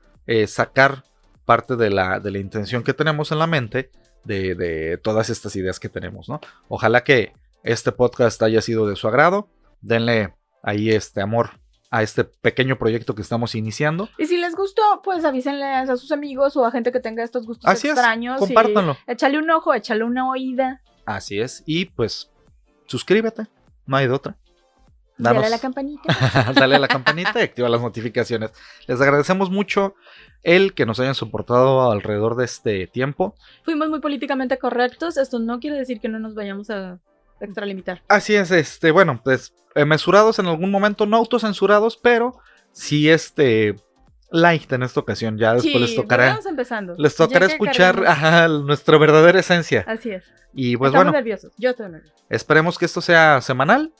sacar parte de la intención que tenemos en la mente de todas estas ideas que tenemos, ¿no? Ojalá que este podcast haya sido de su agrado. Denle ahí amor a este pequeño proyecto que estamos iniciando. Y si les gustó, pues avísenles a sus amigos o a gente que tenga estos gustos así extraños. Es, compártanlo. Échale un ojo, échale una oída. Así es. Y pues suscríbete, no hay de otra. Dale a la campanita. Dale a la campanita y activa las notificaciones. Les agradecemos mucho el que nos hayan soportado alrededor de este tiempo. Fuimos muy políticamente correctos. Esto no quiere decir que no nos vayamos a extralimitar. Así es, bueno, pues mesurados en algún momento, no autocensurados, pero sí light en esta ocasión. Ya después les tocará. Empezando. Les tocará escuchar nuestra verdadera esencia. Así es. Y pues estamos nerviosos. Yo estoy nervioso. Esperemos que esto sea semanal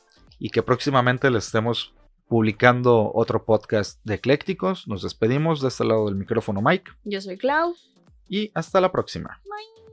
y que próximamente les estemos publicando otro podcast de Eclécticos. Nos despedimos de este lado del micrófono, Mike. Yo soy Clau. Y hasta la próxima. Bye.